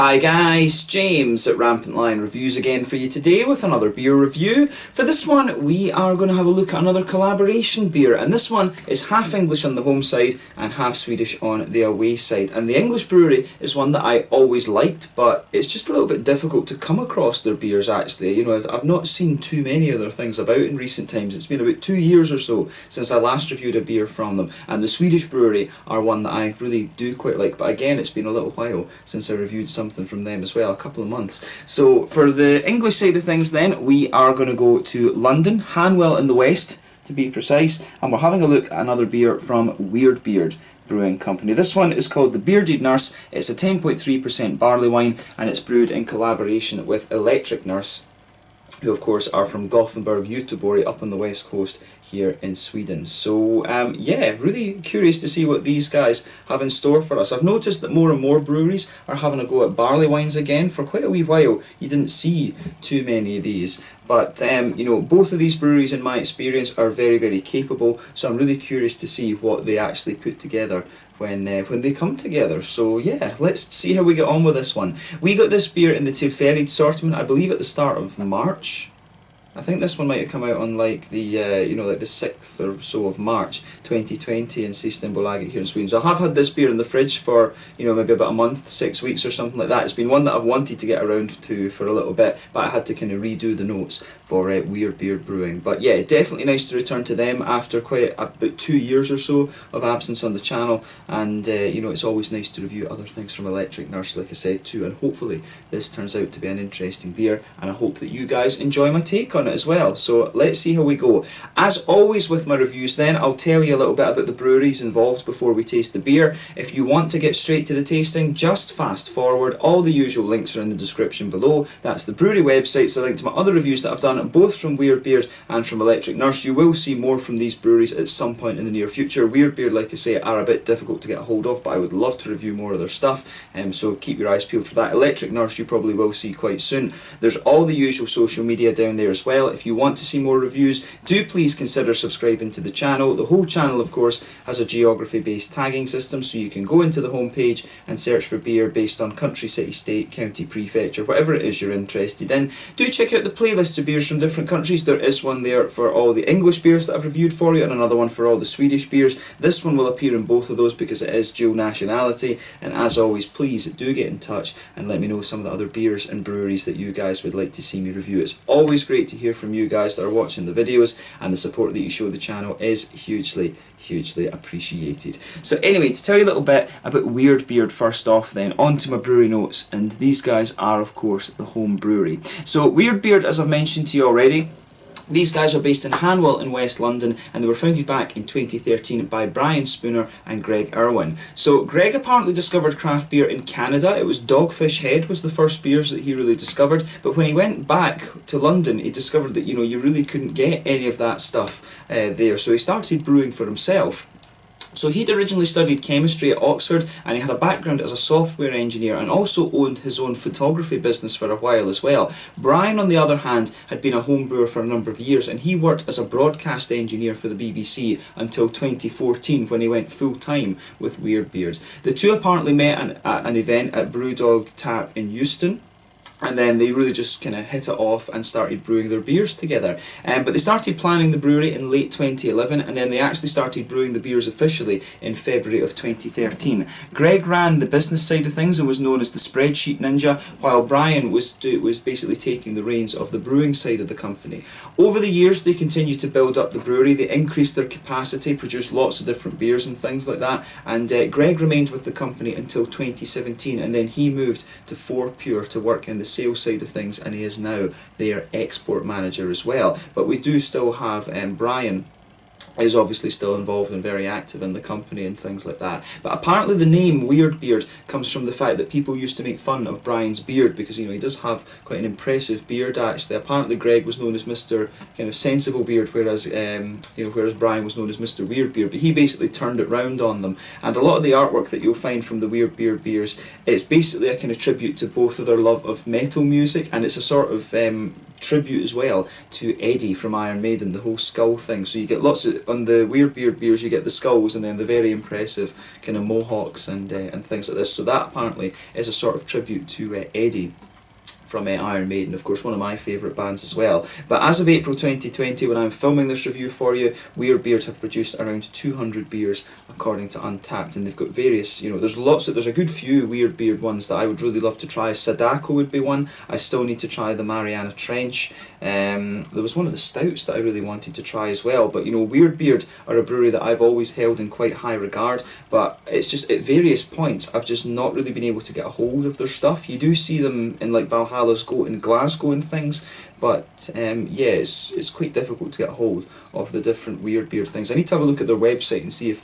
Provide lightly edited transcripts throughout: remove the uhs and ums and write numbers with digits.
Hi guys, James at RampantLionReviews again for you today with another beer review. For this one we are going to have a look at another collaboration beer, and this one is half English on the home side and half Swedish on the away side. And the English brewery is one that I always liked, but it's just a little bit difficult to come across their beers actually. You know, I've not seen too many of their things about in recent times. It's been about 2 years or so since I last reviewed a beer from them, and the Swedish brewery are one that I really do quite like, but again it's been a little while since I reviewed something from them as well, a couple of months. So for the English side of things then, we are going to go to London, Hanwell in the west to be precise, and we're having a look at another beer from Weird Beard Brewing Company. This one is called the Bearded Nurse. It's a 10.3% barley wine, and it's brewed in collaboration with Electric Nurse, who of course are from Gothenburg, Göteborg, up on the west coast here in Sweden. So yeah, really curious to see what these guys have in store for us. I've noticed that more and more breweries are having a go at barley wines again. For quite a wee while you didn't see too many of these, but you know, both of these breweries in my experience are very capable, so I'm really curious to see what they actually put together when they come together. So yeah, let's see how we get on with this one. We got this beer in the Tillfällig assortment, I believe at the start of March. I think this one might have come out on like the you know, like the 6th or so of March 2020 in Systembolaget here in Sweden. So I have had this beer in the fridge for, you know, maybe about a month, 6 weeks or something like that. It's been one that I've wanted to get around to for a little bit, but I had to kind of redo the notes for Weird Beard Brewing. But yeah, definitely nice to return to them after quite about 2 years or so of absence on the channel. And you know, it's always nice to review other things from Electric Nurse, like I said too, and hopefully this turns out to be an interesting beer, and I hope that you guys enjoy my take on it as well. So let's see how we go. As always with my reviews then, I'll tell you a little bit about the breweries involved before we taste the beer. If you want to get straight to the tasting, just fast forward. All the usual links are in the description below. That's the brewery websites, a link to my other reviews that I've done, both from Weird Beard and from Electric Nurse. You will see more from these breweries at some point in the near future. Weird Beard, like I say, are a bit difficult to get a hold of, but I would love to review more of their stuff, so keep your eyes peeled for that. Electric Nurse you probably will see quite soon. There's all the usual social media down there as well. If you want to see more reviews, do please consider subscribing to the channel. The whole channel of course has a geography based tagging system, so you can go into the home page and search for beer based on country, city, state, county, prefecture, whatever it is you're interested in. Do check out the playlists of beers from different countries. There is one there for all the English beers that I've reviewed for you, and another one for all the Swedish beers. This one will appear in both of those because it is dual nationality. And as always, please do get in touch and let me know some of the other beers and breweries that you guys would like to see me review. It's always great to hear from you guys that are watching the videos, and the support that you show the channel is hugely appreciated. So anyway, to tell you a little bit about Weird Beard first off then, on to my brewery notes, and these guys are of course the home brewery. So Weird Beard, as I've mentioned to you already, these guys are based in Hanwell in West London, and they were founded back in 2013 by Brian Spooner and Greg Irwin. So Greg apparently discovered craft beer in Canada. It was Dogfish Head was the first beers that he really discovered, but when he went back to London he discovered that, you know, you really couldn't get any of that stuff there, so he started brewing for himself. So he'd originally studied chemistry at Oxford, and he had a background as a software engineer and also owned his own photography business for a while as well. Brian, on the other hand, had been a home brewer for a number of years, and he worked as a broadcast engineer for the BBC until 2014 when he went full-time with Weird Beard. The two apparently met at an event at Brewdog Tap in Euston, and then they really just kind of hit it off and started brewing their beers together. But they started planning the brewery in late 2011, and then they actually started brewing the beers officially in February of 2013. Greg ran the business side of things and was known as the spreadsheet ninja, while Brian was basically taking the reins of the brewing side of the company. Over the years they continued to build up the brewery. They increased their capacity, produced lots of different beers and things like that, and Greg remained with the company until 2017, and then he moved to 4Pure to work in the sales side of things, and he is now their export manager as well. But we do still have Brian is obviously still involved and very active in the company and things like that. But apparently the name Weird Beard comes from the fact that people used to make fun of Brian's beard, because, you know, he does have quite an impressive beard actually. Apparently Greg was known as Mr. kind of Sensible Beard, whereas you know, whereas Brian was known as Mr. Weird Beard, but he basically turned it round on them. And a lot of the artwork that you'll find from the Weird Beard beers, it's basically a kind of tribute to both of their love of metal music, and it's a sort of tribute as well to Eddie from Iron Maiden, the whole skull thing. So you get lots of, on the Weird Beard beers you get the skulls and then the very impressive kind of mohawks and things like this. So that apparently is a sort of tribute to Eddie from Iron Maiden, of course, one of my favourite bands as well. But as of April 2020, when I'm filming this review for you, Weird Beard have produced around 200 beers according to Untappd, and they've got various, you know, there's a good few Weird Beard ones that I would really love to try. Sadako would be one. I still need to try the Mariana Trench. There was one of the stouts that I really wanted to try as well, but you know, Weird Beard are a brewery that I've always held in quite high regard, but it's just at various points I've just not really been able to get a hold of their stuff. You do see them in like Valhalla's Goat in Glasgow and things, but yeah, it's quite difficult to get a hold of the different Weird Beard things. I need to have a look at their website and see if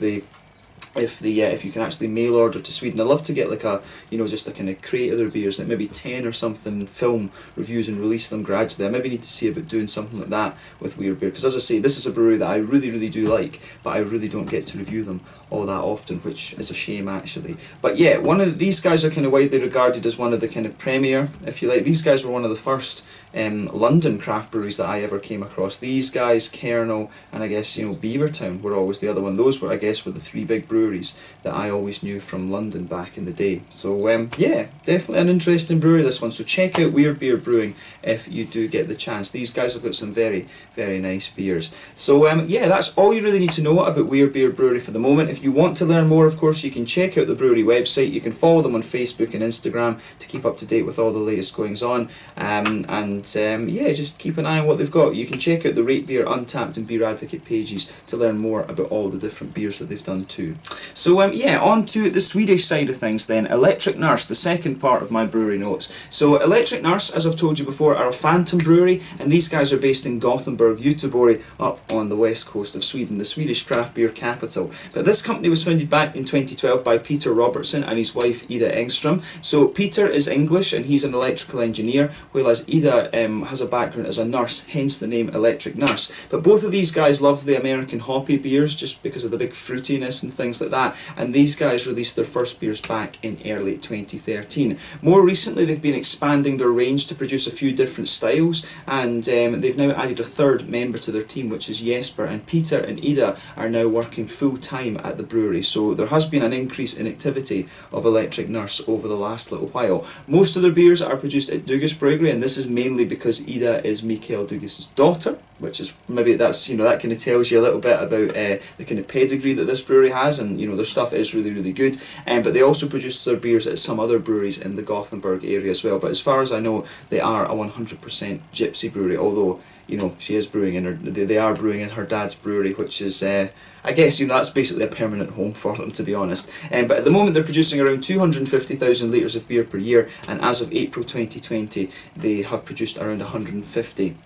you can actually mail order to Sweden. I'd love to get like a, you know, just a kind of crate of their beers, like maybe 10 or something, film reviews and release them gradually. I maybe need to see about doing something like that with Weird Beard, because as I say, this is a brewery that I really do like, but I really don't get to review them all that often, which is a shame actually. But yeah, these guys are kind of widely regarded as one of the kind of premier, if you like. These guys were one of the first London craft breweries that I ever came across. These guys, Kernel, and I guess, you know, Beavertown were always the other one. Those were, I guess, were the three big breweries that I always knew from London back in the day. So yeah, definitely an interesting brewery, this one. So check out Weird Beard Brewing if you do get the chance. These guys have got some very nice beers. So yeah, that's all you really need to know about Weird Beard Brewery for the moment. If you want to learn more, of course, you can check out the brewery website. You can follow them on Facebook and Instagram to keep up to date with all the latest goings on. Yeah, just keep an eye on what they've got. You can check out the Rate Beer, Untappd and Beer Advocate pages to learn more about all the different beers that they've done too. So yeah, on to the Swedish side of things then. Electric Nurse, the second part of my brewery notes. So Electric Nurse, as I've told you before, are a phantom brewery, and these guys are based in Gothenburg, Göteborg, up on the west coast of Sweden, the Swedish craft beer capital. But this company was founded back in 2012 by Peter Robertson and his wife Ida Engström. So Peter is English and he's an electrical engineer, whereas Ida has a background as a nurse, hence the name Electric Nurse. But both of these guys love the American hoppy beers just because of the big fruitiness and things like that, and these guys released their first beers back in early 2013. More recently they've been expanding their range to produce a few different styles, and they've now added a third member to their team, which is Jesper, and Peter and Ida are now working full time at the brewery. So there has been an increase in activity of Electric Nurse over the last little while. Most of their beers are produced at Dugas Brewery, and this is mainly because Ida is Mikael Dugas' daughter, which is maybe that's, you know, that kind of tells you a little bit about the kind of pedigree that this brewery has, and you know, their stuff is really good. But they also produce their beers at some other breweries in the Gothenburg area as well. But as far as I know, they are a 100% gypsy brewery, although, you know, she is brewing in her, they are brewing in her dad's brewery, which is, I guess, you know, that's basically a permanent home for them, to be honest. But at the moment they're producing around 250,000 litres of beer per year, and as of April 2020 they have produced around 150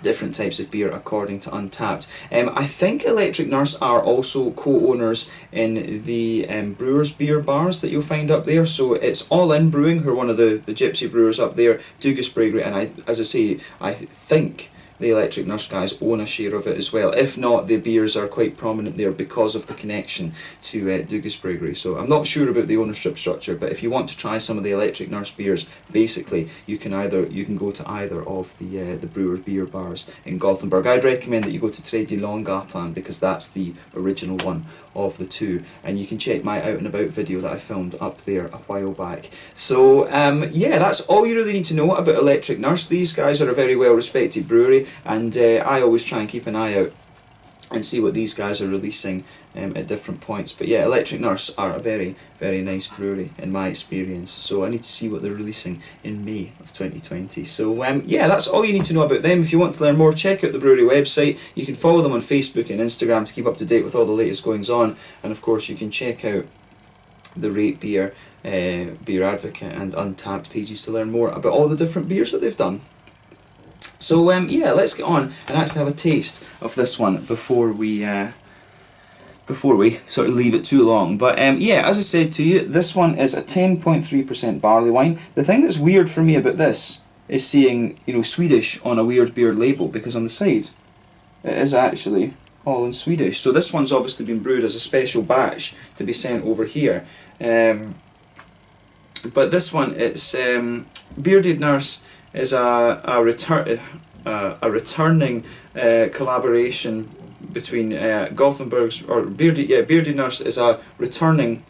different types of beer according to Untappd. I think Electric Nurse are also co-owners in the Brewers beer bars that you'll find up there. So it's All In Brewing, who are one of the gypsy brewers up there, Dugas Brewery, and as I say, I think the Electric Nurse guys own a share of it as well. If not, the beers are quite prominent there because of the connection to Dugas Brewery. So I'm not sure about the ownership structure, but if you want to try some of the Electric Nurse beers, basically you can go to either of the brewer beer bars in Gothenburg. I'd recommend that you go to Tredje Långgatan because that's the original one of the two, and you can check my out and about video that I filmed up there a while back. So yeah, that's all you really need to know about Electric Nurse. These guys are a very well respected brewery, and I always try and keep an eye out and see what these guys are releasing at different points. But yeah, Electric Nurse are a very nice brewery in my experience, so I need to see what they're releasing in May of 2020. So yeah, that's all you need to know about them. If you want to learn more, check out the brewery website. You can follow them on Facebook and Instagram to keep up to date with all the latest goings on, and of course you can check out the Rate Beer, Beer Advocate and Untappd pages to learn more about all the different beers that they've done. So yeah, let's get on and actually have a taste of this one before we sort of leave it too long. But yeah, as I said to you, this one is a 10.3% barley wine. The thing that's weird for me about this is seeing, you know, Swedish on a Weird Beard label, because on the side it is actually all in Swedish. So this one's obviously been brewed as a special batch to be sent over here. But this one, it's Bearded Nurse is a a returning collaboration between Gothenburg's, or Bearded Nurse is a returning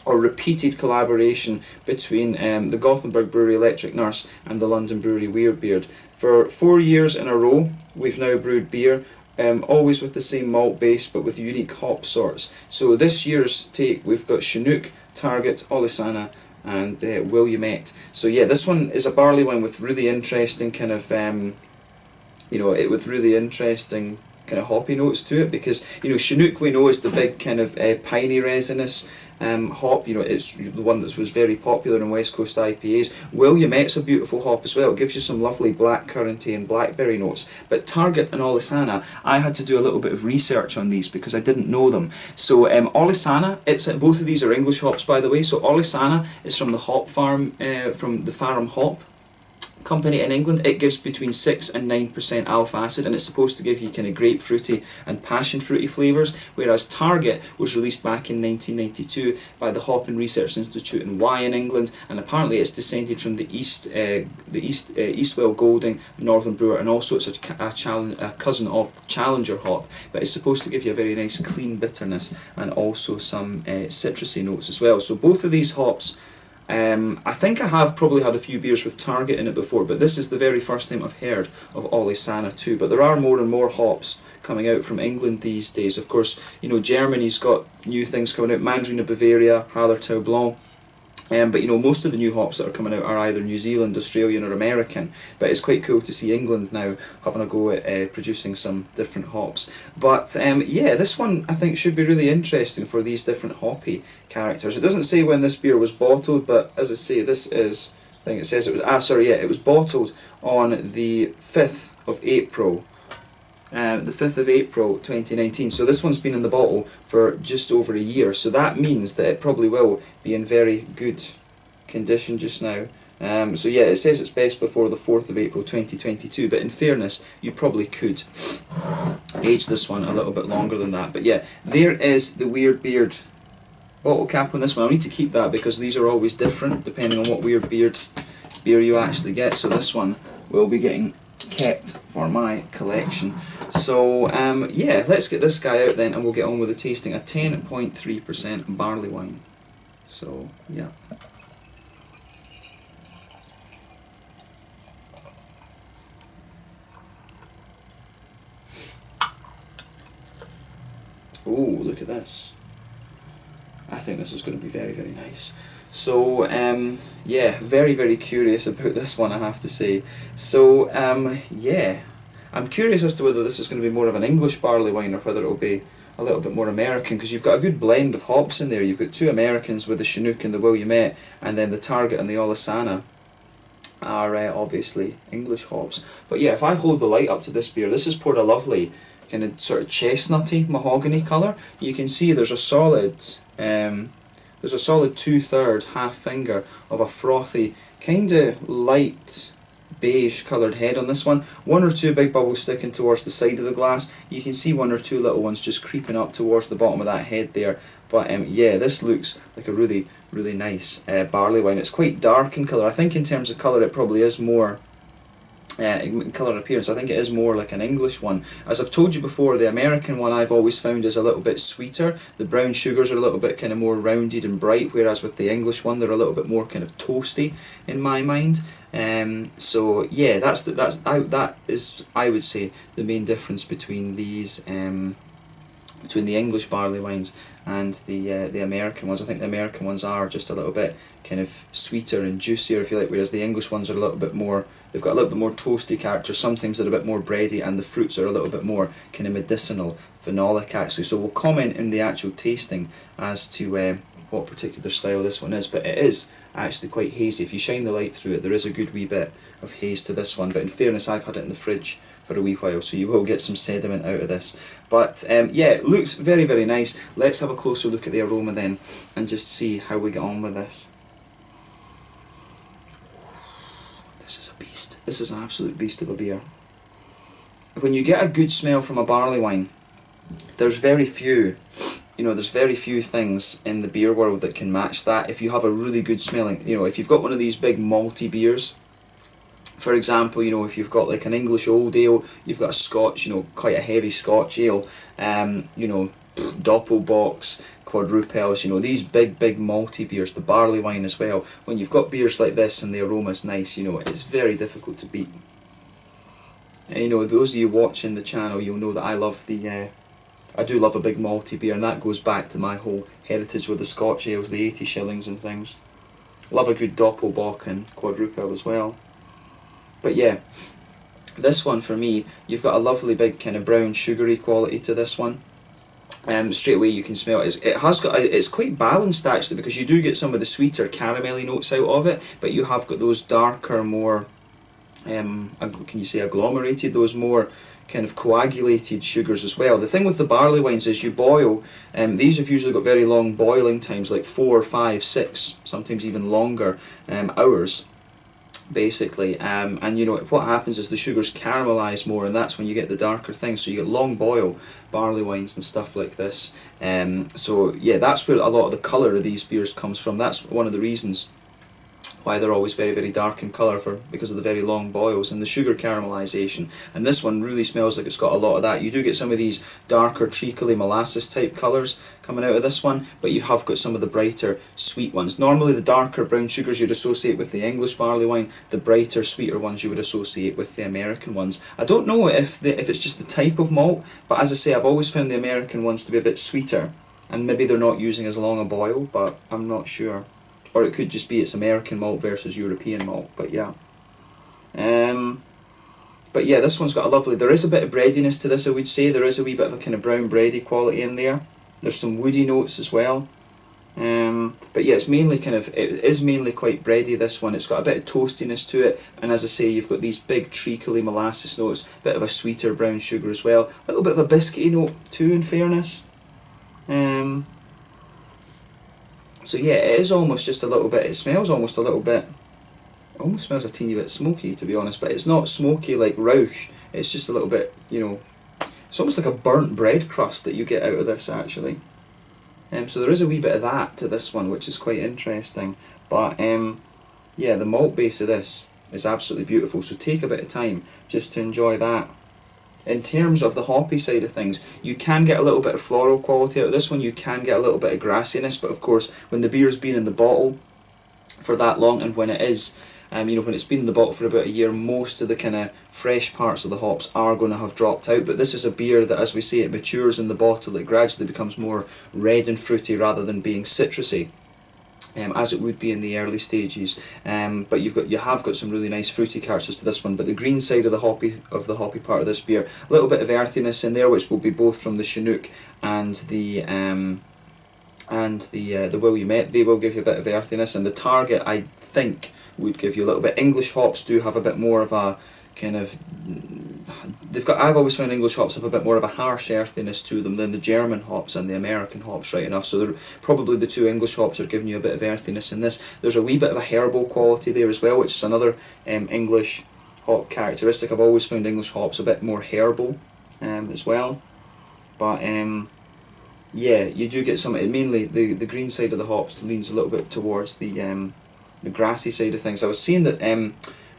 or repeated collaboration between the Gothenburg brewery Electric Nurse and the London brewery Weird Beard. For 4 years in a row, we've now brewed beer, always with the same malt base but with unique hop sorts. So this year's take, we've got Chinook, Target, Olisana and Williamette. So yeah, this one is a barley wine with really interesting kind of, with really interesting kind of hoppy notes to it, because Chinook we know is the big kind of piney resinous hop. It's the one that was very popular in West Coast IPAs. Williamette's a beautiful hop as well. It gives you some lovely blackcurranty and blackberry notes. But Target and Olisana, I had to do a little bit of research on these because I didn't know them. So Olisana, both of these are English hops by the way. So Olisana is from the hop farm, from the Farm Hop Company in England. It gives between 6 and 9% alpha acid, and it's supposed to give you kind of grapefruity and passion fruity flavours, whereas Target was released back in 1992 by the Hop and Research Institute in Wye in England, and apparently it's descended from the Eastwell Golding Northern Brewer, and also it's a cousin of the Challenger hop, but it's supposed to give you a very nice clean bitterness and also some citrusy notes as well. So both of these hops, I think I have probably had a few beers with Target in it before, but this is the very first time I've heard of Olisana too. But there are more and more hops coming out from England these days. Of course, Germany's got new things coming out, Mandarin of Bavaria, Hallertau Blanc. But most of the new hops that are coming out are either New Zealand, Australian or American, but it's quite cool to see England now having a go at producing some different hops. But yeah, this one I think should be really interesting for these different hoppy characters. It doesn't say when this beer was bottled, but as I say, this is, I think it says it was, it was bottled on the 5th of April. The 5th of April 2019, so this one's been in the bottle for just over a year, so that means that it probably will be in very good condition just now. So yeah, it says it's best before the 4th of April 2022, but in fairness you probably could age this one a little bit longer than that. But yeah, there is the Weird Beard bottle cap on this one. I'll need to keep that because these are always different depending on what Weird Beard beer you actually get, so this one will be getting kept for my collection. So yeah, let's get this guy out then and we'll get on with the tasting. A 10.3% barley wine. So yeah. Oh, look at this. I think this is going to be very, very nice. So yeah, very, very curious about this one, I have to say. So yeah, I'm curious as to whether this is going to be more of an English barley wine or whether it will be a little bit more American, because you've got a good blend of hops in there. You've got two Americans with the Chinook and the Williamette, and then the Target and the Olisana are obviously English hops. But yeah, if I hold the light up to this beer, this is poured a lovely kind of sort of chestnutty mahogany colour. You can see there's a solid 2/3 half finger of a frothy kind of light beige coloured head on this one. One or two big bubbles sticking towards the side of the glass. You can see one or two little ones just creeping up towards the bottom of that head there. But yeah, this looks like a really, really nice barley wine. It's quite dark in colour. I think in terms of colour it probably is more, in colour appearance, I think it is more like an English one. As I've told you before, the American one I've always found is a little bit sweeter. The brown sugars are a little bit kind of more rounded and bright, whereas with the English one they're a little bit more kind of toasty in my mind. So yeah, that is I would say the main difference between these, between the English barley wines and the American ones. I think the American ones are just a little bit kind of sweeter and juicier, if you like, whereas the English ones are a little bit more, they've got a little bit more toasty character. Sometimes they're a bit more bready, and the fruits are a little bit more kind of medicinal, phenolic actually. So we'll comment in the actual tasting as to what particular style this one is, but it is actually quite hazy. If you shine the light through it, there is a good wee bit of haze to this one, but in fairness I've had it in the fridge for a wee while, so you will get some sediment out of this. But yeah, it looks very, very nice. Let's have a closer look at the aroma then and just see how we get on with this. This is a beast. This is an absolute beast of a beer. When you get a good smell from a barley wine, there's very few, there's very few things in the beer world that can match that. If you have a really good smelling, if you've got one of these big malty beers For example, you know, if you've got like an English old ale, you've got a Scotch, you know, quite a heavy Scotch ale, you know, Doppelbocks, quadruples, you know, these big malty beers, the Barleywine as well. When you've got beers like this and the aroma's nice, you know, it's very difficult to beat. And you know, those of you watching the channel, you'll know that I love the, I do love a big malty beer, and that goes back to my whole heritage with the Scotch ales, the 80 shillings and things. Love a good Doppelbock and quadruple as well. But yeah, this one for me, you've got a lovely big kind of brown sugary quality to this one. Straight away you can smell it. It's quite balanced actually, because you do get some of the sweeter caramelly notes out of it, but you have got those darker, more, can you say agglomerated, those more kind of coagulated sugars as well. The thing with the barley wines is you boil, these have usually got very long boiling times, like 4, 5, 6, sometimes even longer hours, basically, and you know what happens is the sugars caramelise more, and that's when you get the darker things. So you get long boil barley wines and stuff like this. So yeah, that's where a lot of the colour of these beers comes from. That's one of the reasons why they're always very dark in colour, because of the very long boils and the sugar caramelisation. And this one really smells like it's got a lot of that. You do get some of these darker treacly molasses type colours coming out of this one, but you have got some of the brighter sweet ones. Normally the darker brown sugars you'd associate with the English barley wine, the brighter sweeter ones you would associate with the American ones. I don't know if it's just the type of malt, but as I say, I've always found the American ones to be a bit sweeter, and maybe they're not using as long a boil, but I'm not sure. Or it could just be it's American malt versus European malt, but yeah. But yeah, this one's got a lovely, there is a bit of breadiness to this, I would say. There is a wee bit of a kind of brown bready quality in there. There's some woody notes as well. But yeah, it's mainly kind of, it is mainly quite bready, this one. It's got a bit of toastiness to it, and as I say, you've got these big treacly molasses notes, a bit of a sweeter brown sugar as well. A little bit of a biscuity note too, in fairness. So yeah, it is almost just a little bit, it smells almost a little bit, it almost smells a teeny bit smoky, to be honest, but it's not smoky like Rauch, it's just a little bit, you know, it's almost like a burnt bread crust that you get out of this actually. So there is a wee bit of that to this one, which is quite interesting, but yeah, the malt base of this is absolutely beautiful, so take a bit of time just to enjoy that. In terms of the hoppy side of things, you can get a little bit of floral quality out of this one, you can get a little bit of grassiness, but of course when the beer's been in the bottle for that long, and when it is, you know, when it's been in the bottle for about a year, most of the kind of fresh parts of the hops are going to have dropped out. But this is a beer that, as we say, it matures in the bottle, it gradually becomes more red and fruity rather than being citrusy, as it would be in the early stages. But you have got some really nice fruity characters to this one. But the green side of the hoppy part of this beer, a little bit of earthiness in there, which will be both from the Chinook and the Williamette. They will give you a bit of earthiness, and the Target, I think, would give you a little bit. English hops do have a bit more of a kind of, I've always found English hops have a bit more of a harsh earthiness to them than the German hops and the American hops, right enough. So probably the two English hops are giving you a bit of earthiness in this. There's a wee bit of a herbal quality there as well, which is another English hop characteristic. I've always found English hops a bit more herbal as well. But yeah, you do get some, mainly the green side of the hops leans a little bit towards the grassy side of things. I was seeing that,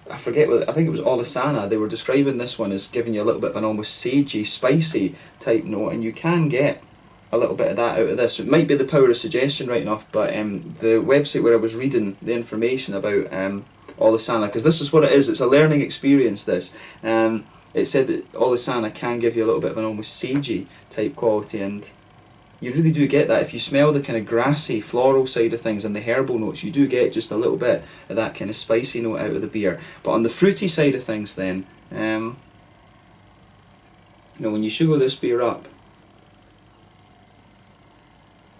I forget what, I think it was Olisana, they were describing this one as giving you a little bit of an almost sagey, spicy type note, and you can get a little bit of that out of this. It might be the power of suggestion right enough, but the website where I was reading the information about Olisana, because this is what it is, it's a learning experience this, it said that Olisana can give you a little bit of an almost sagey type quality, and you really do get that. If you smell the kind of grassy, floral side of things and the herbal notes, you do get just a little bit of that kind of spicy note out of the beer. But on the fruity side of things then, you know, when you sugar this beer up,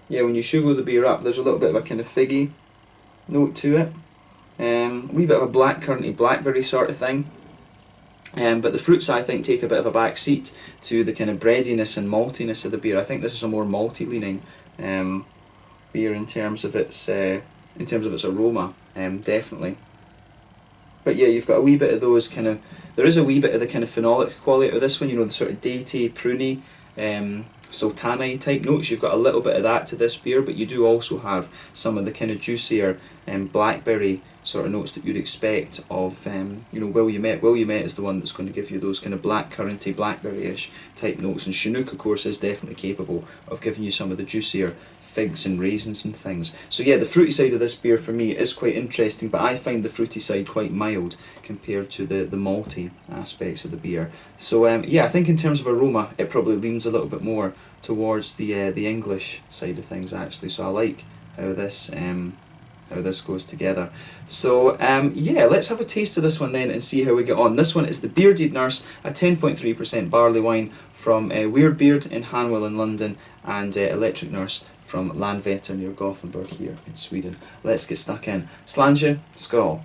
yeah, when you sugar the beer up, there's a little bit of a kind of figgy note to it. A wee bit of a blackcurranty, blackberry sort of thing. But the fruits, I think, take a bit of a back seat to the kind of breadiness and maltiness of the beer. I think this is a more malty leaning beer in terms of its aroma, definitely. But yeah, you've got a wee bit of those kind of, there is a wee bit of the kind of phenolic quality of this one, you know, the sort of datey, pruny, sultana type notes. You've got a little bit of that to this beer, but you do also have some of the kind of juicier blackberry sort of notes that you'd expect of, you know, Williamette. Williamette is the one that's going to give you those kind of blackcurranty, blackberry-ish type notes, and Chinook, of course, is definitely capable of giving you some of the juicier figs and raisins and things. So yeah, the fruity side of this beer for me is quite interesting, but I find the fruity side quite mild compared to the malty aspects of the beer. So yeah, I think in terms of aroma, it probably leans a little bit more towards the English side of things actually. So I like how this goes together. So yeah, let's have a taste of this one then and see how we get on. This one is the Bearded Nurse, a 10.3% barley wine from Weird Beard in Hanwell in London, and Electric Nurse from Landvetter near Gothenburg here in Sweden. Let's get stuck in. Slange, skål.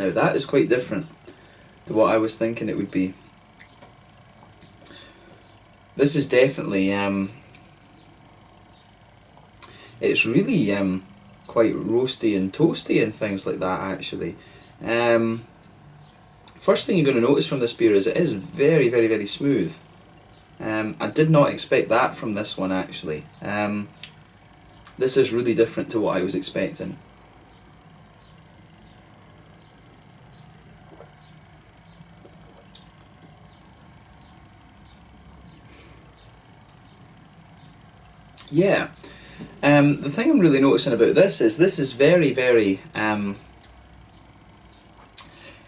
Now that is quite different to what I was thinking it would be. This is definitely, it's really quite roasty and toasty and things like that actually. First thing you're going to notice from this beer is it is very, very, very smooth. I did not expect that from this one actually. This is really different to what I was expecting. Yeah, the thing I'm really noticing about this is very, very,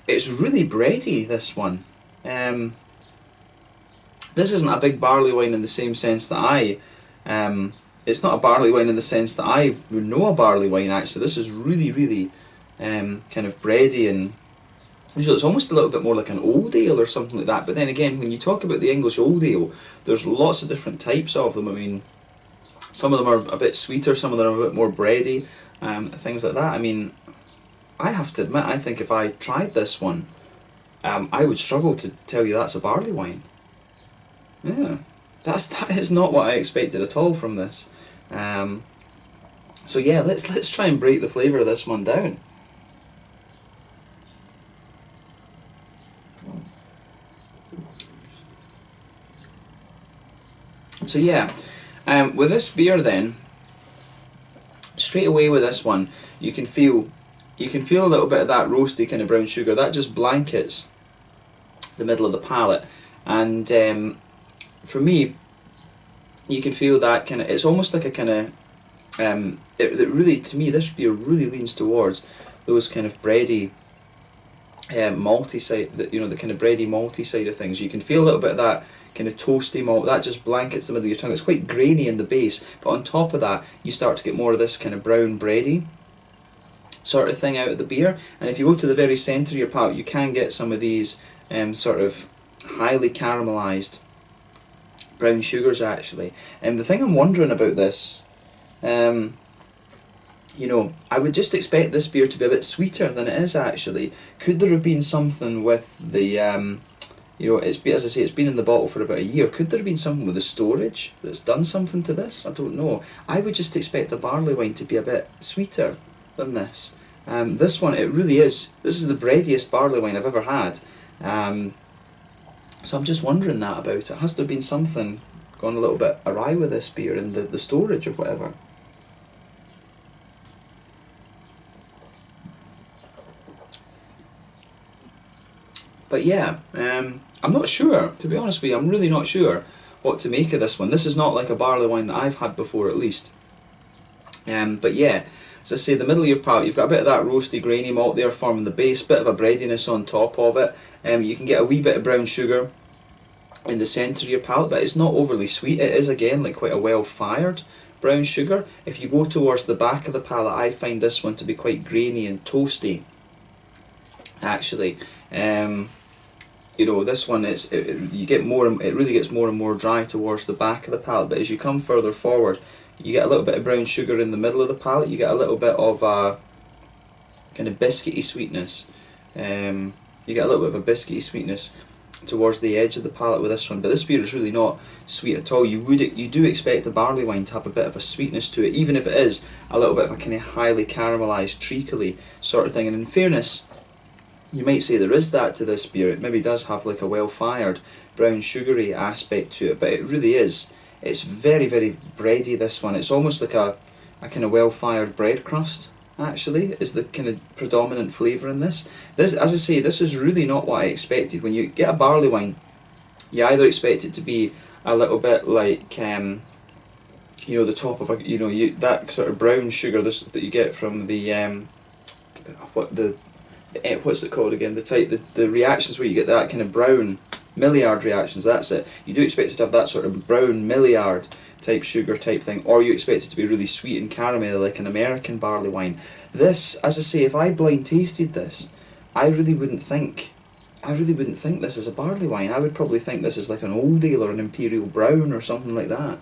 it's really bready, this one. This isn't a big barley wine in the same sense that it's not a barley wine in the sense that I would know a barley wine actually. This is really, really kind of bready, and it's almost a little bit more like an old ale or something like that. But then again, when you talk about the English old ale, there's lots of different types of them. I mean, some of them are a bit sweeter, some of them are a bit more bready, things like that. I mean, I have to admit, I think if I tried this one, I would struggle to tell you that's a barley wine. Yeah, that is not what I expected at all from this. So yeah, let's try and break the flavour of this one down. So yeah. With this beer then, straight away with this one, you can feel a little bit of that roasty kind of brown sugar. That just blankets the middle of the palate, and for me, you can feel that kind of, it's almost like a kind of, it really, to me, this beer really leans towards those kind of bready, malty side, you know, the kind of bready malty side of things. You can feel a little bit of that kind of toasty malt, that just blankets the middle of your tongue. It's quite grainy in the base, but on top of that you start to get more of this kind of brown bready sort of thing out of the beer. And if you go to the very centre of your palate, you can get some of these sort of highly caramelised brown sugars actually. And the thing I'm wondering about this, you know, I would just expect this beer to be a bit sweeter than it is actually. Could there have been something with the you know, as I say, it's been in the bottle for about a year. Could there have been something with the storage that's done something to this? I don't know. I would just expect a barley wine to be a bit sweeter than this. This one, it really is. This is the breadiest barley wine I've ever had. So I'm just wondering that about it. Has there been something gone a little bit awry with this beer in the storage or whatever? But yeah, I'm not sure, to be honest with you. I'm really not sure what to make of this one. This is not like a barley wine that I've had before, at least. But yeah, as I say, the middle of your palate, you've got a bit of that roasty, grainy malt there forming the base, bit of a breadiness on top of it. You can get a wee bit of brown sugar in the centre of your palate, but it's not overly sweet. It is, again, like quite a well-fired brown sugar. If you go towards the back of the palate, I find this one to be quite grainy and toasty, actually. You know, this one you get more, it really gets more and more dry towards the back of the palate, but as you come further forward, you get a little bit of brown sugar in the middle of the palate. You get a little bit of a kind of biscuity sweetness. You get a little bit of a biscuity sweetness towards the edge of the palate with this one, but this beer is really not sweet at all. You do expect a barley wine to have a bit of a sweetness to it, even if it is a little bit of a kind of highly caramelised, treacly sort of thing. And in fairness, you might say there is that to this beer. It maybe does have like a well-fired brown sugary aspect to it, but it really is. It's very, very bready, this one. It's almost like a kind of well-fired bread crust, actually, is the kind of predominant flavour in this. This, as I say, this is really not what I expected. When you get a barley wine, you either expect it to be a little bit like, you know, the top of a, you know, that sort of brown sugar that you get from the, what's it called again? The reactions where you get that kind of brown Maillard reactions. That's it. You do expect it to have that sort of brown Maillard type sugar type thing, or you expect it to be really sweet and caramel like an American barley wine. This, as I say, if I blind tasted this, I really wouldn't think this is a barley wine. I would probably think this is like an old ale or an imperial brown or something like that.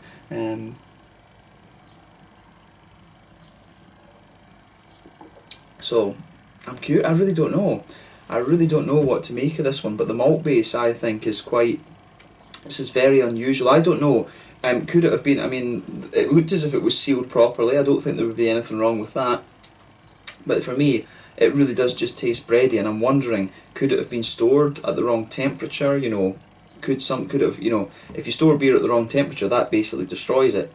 So I'm curious. I really don't know. I really don't know what to make of this one. But the malt base, I think, is quite. This is very unusual. I don't know. Could it have been? I mean, it looked as if it was sealed properly. I don't think there would be anything wrong with that. But for me, it really does just taste bready, and I'm wondering, could it have been stored at the wrong temperature? You know, could it have? You know, if you store beer at the wrong temperature, that basically destroys it.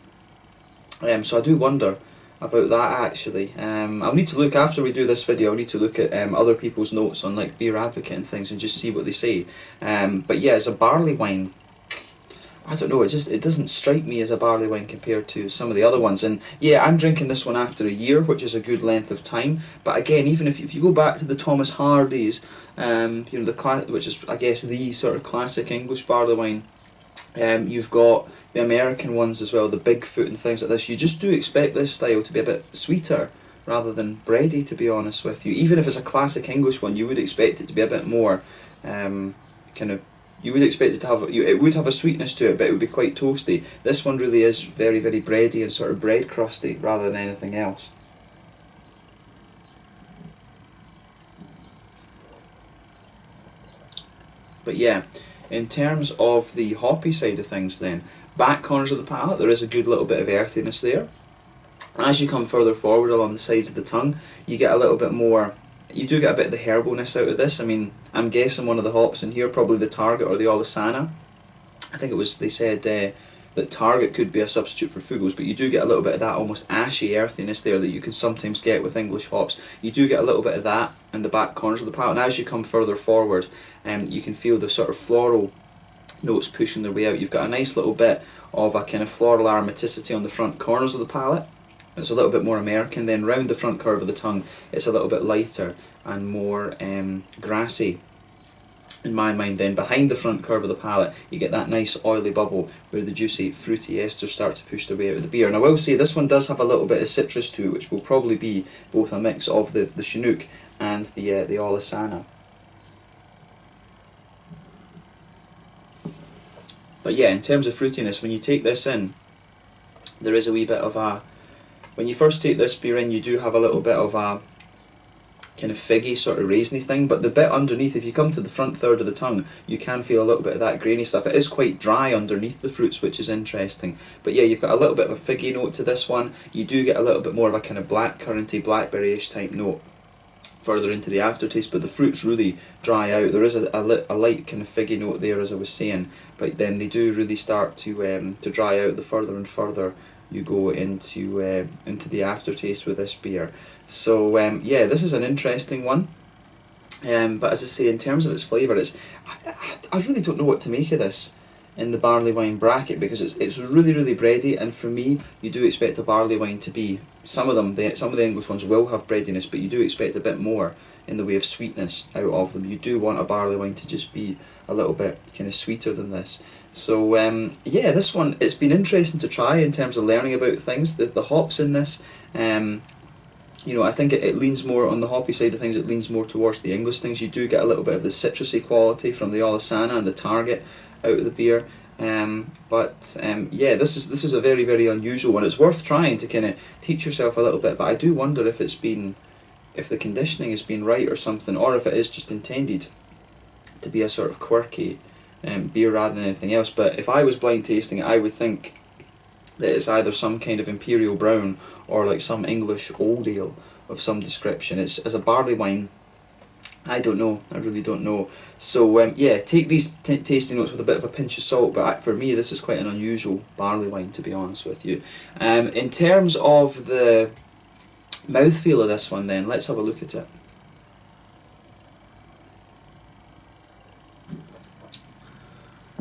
So I do wonder about that actually. I'll need to look, after we do this video, I'll need to look at other people's notes on like Beer Advocate and things and just see what they say. But yeah, as a barley wine, I don't know, it doesn't strike me as a barley wine compared to some of the other ones. And yeah, I'm drinking this one after a year, which is a good length of time. But again, even if you go back to the Thomas Hardy's, you know, which is I guess the sort of classic English barley wine, you've got the American ones as well, the Bigfoot and things like this. You just do expect this style to be a bit sweeter rather than bready, to be honest with you. Even if it's a classic English one, you would expect it to be a bit more you would expect it to have, it would have a sweetness to it, but it would be quite toasty. This one really is very, very bready and sort of bread crusty rather than anything else. But yeah, in terms of the hoppy side of things then, back corners of the palate, there is a good little bit of earthiness there. As you come further forward along the sides of the tongue, you get a little bit more, you do get a bit of the herbalness out of this. I mean, I'm guessing one of the hops in here, probably the Target or the Olisana. I think it was, they said that Target could be a substitute for Fugels, but you do get a little bit of that almost ashy earthiness there that you can sometimes get with English hops. You do get a little bit of that in the back corners of the palate, and as you come further forward, you can feel the sort of floral notes pushing their way out. You've got a nice little bit of a kind of floral aromaticity on the front corners of the palate. It's a little bit more American. Then round the front curve of the tongue, it's a little bit lighter and more grassy in my mind. Then behind the front curve of the palate, you get that nice oily bubble where the juicy fruity esters start to push their way out of the beer. And I will say this one does have a little bit of citrus to it, which will probably be both a mix of the Chinook and the Olisana. But yeah, in terms of fruitiness, when you take this in, there is a wee bit of a, when you first take this beer in, you do have a little bit of a kind of figgy sort of raisiny thing, but the bit underneath, if you come to the front third of the tongue, you can feel a little bit of that grainy stuff. It is quite dry underneath the fruits, which is interesting. But yeah, you've got a little bit of a figgy note to this one. You do get a little bit more of a kind of blackcurranty, blackberry-ish type note further into the aftertaste, but the fruits really dry out. There is a light kind of figgy note there, as I was saying, but then they do really start to dry out the further and further you go into the aftertaste with this beer. So yeah, this is an interesting one. But as I say, in terms of its flavour, I really don't know what to make of this in the barley wine bracket, because it's really, really bready, and for me, you do expect a barley wine to be, some of the English ones will have breadiness, but you do expect a bit more in the way of sweetness out of them. You do want a barley wine to just be a little bit kind of sweeter than this. So yeah, this one, it's been interesting to try in terms of learning about things. The hops in this, you know, I think it leans more on the hoppy side of things. It leans more towards the English things. You do get a little bit of the citrusy quality from the Olisana and the Target out of the beer. Yeah, this is a very, very unusual one. It's worth trying to kind of teach yourself a little bit, but I do wonder if the conditioning has been right or something, or if it is just intended to be a sort of quirky beer rather than anything else. But if I was blind tasting it, I would think that it's either some kind of imperial brown or like some English old ale of some description. It's, as a barley wine, I don't know, I really don't know. So yeah, take these tasting notes with a bit of a pinch of salt, but for me this is quite an unusual barley wine, to be honest with you. In terms of the mouthfeel of this one then, let's have a look at it.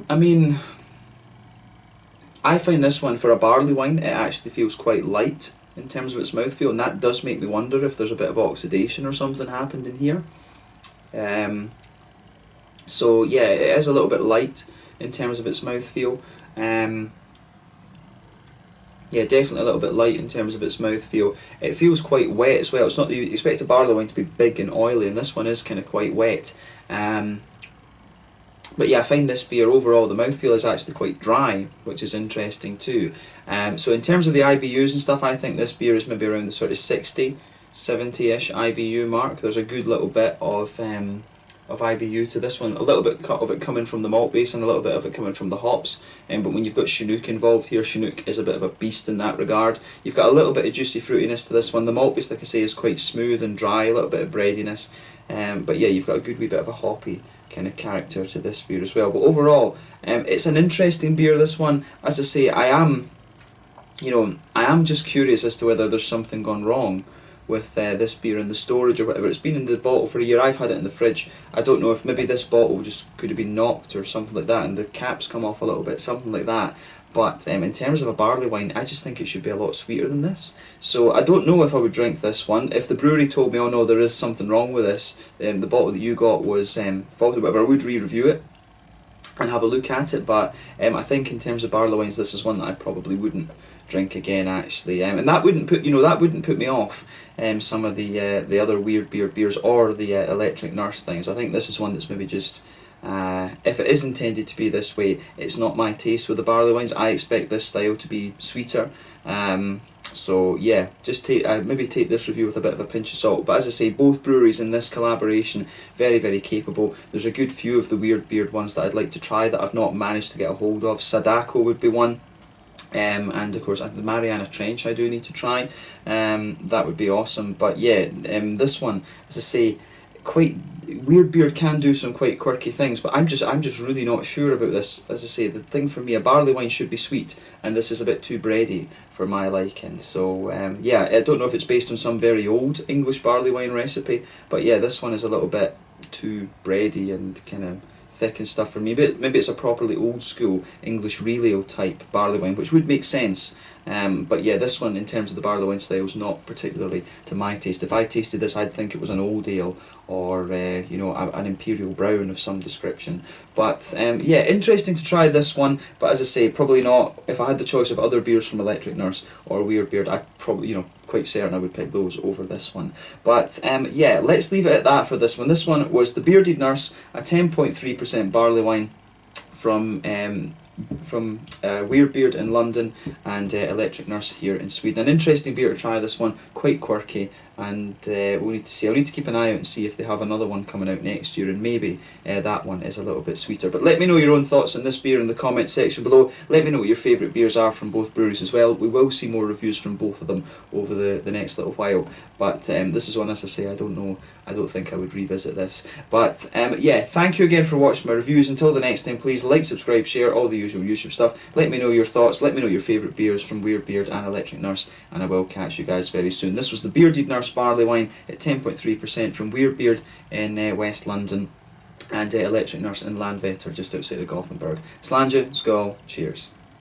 I mean, I find this one, for a barley wine, it actually feels quite light in terms of its mouthfeel, and that does make me wonder if there's a bit of oxidation or something happened in here. So yeah, it is a little bit light in terms of its mouthfeel. Yeah, definitely a little bit light in terms of its mouthfeel. It feels quite wet as well. It's not that you expect a barley wine to be big and oily, and this one is kind of quite wet. But yeah, I find this beer overall, the mouthfeel is actually quite dry, which is interesting too. So in terms of the IBUs and stuff, I think this beer is maybe around the sort of 60, 70-ish IBU mark. There's a good little bit of IBU to this one, a little bit of it coming from the malt base and a little bit of it coming from the hops. But when you've got Chinook involved here, Chinook is a bit of a beast in that regard. You've got a little bit of juicy fruitiness to this one. The malt base, like I say, is quite smooth and dry, a little bit of breadiness. But yeah, you've got a good wee bit of a hoppy kind of character to this beer as well. But overall, it's an interesting beer, this one. As I say, I am just curious as to whether there's something gone wrong with this beer in the storage or whatever. It's been in the bottle for a year. I've had it in the fridge. I don't know if maybe this bottle just could have been knocked or something like that, and the cap's come off a little bit, something like that. But in terms of a barley wine, I just think it should be a lot sweeter than this. So I don't know if I would drink this one. If the brewery told me, oh no, there is something wrong with this, the bottle that you got was faulty or whatever, I would re-review it and have a look at it. But I think in terms of barley wines, this is one that I probably wouldn't drink again, actually. And that wouldn't put me off some of the other Weird Beard beers or the Electric Nurse things. I think this is one that's maybe just, if it is intended to be this way, it's not my taste with the barley wines. I expect this style to be sweeter. So yeah, just maybe take this review with a bit of a pinch of salt. But as I say, both breweries in this collaboration, very, very capable. There's a good few of the Weird Beard ones that I'd like to try that I've not managed to get a hold of. Sadako would be one. And of course the Mariana Trench I do need to try. That would be awesome. But yeah, this one, as I say, quite Weird Beard can do some quite quirky things, but I'm just really not sure about this. As I say, the thing for me, a barley wine should be sweet, and this is a bit too bready for my liking. So yeah, I don't know if it's based on some very old English barley wine recipe, but yeah, this one is a little bit too bready and kind of thick and stuff for me. But maybe it's a properly old school English real ale type barley wine, which would make sense. But yeah, this one in terms of the barley wine style is not particularly to my taste. If I tasted this, I'd think it was an old ale or you know, an imperial brown of some description. But yeah, interesting to try this one. But as I say, probably not. If I had the choice of other beers from Electric Nurse or Weird Beard, I'd probably, you know, quite certain I would pick those over this one. But yeah, let's leave it at that for this one. This one was the Bearded Nurse, a 10.3% barley wine from Weird Beard in London and Electric Nurse here in Sweden. An interesting beer to try, this one, quite quirky, and we'll need to see. I'll need to keep an eye out and see if they have another one coming out next year, and maybe that one is a little bit sweeter. But let me know your own thoughts on this beer in the comment section below. Let me know what your favourite beers are from both breweries as well. We will see more reviews from both of them over the next little while. But this is one, as I say, I don't know. I don't think I would revisit this. But yeah, thank you again for watching my reviews. Until the next time, please like, subscribe, share, all the usual YouTube stuff. Let me know your thoughts. Let me know your favourite beers from Weird Beard and Electric Nurse, and I will catch you guys very soon. This was the Bearded Nurse Barley Wine at 10.3% from Weird Beard in West London, and Electric Nurse in Landvetter just outside of Gothenburg. Slàinte, skål, cheers.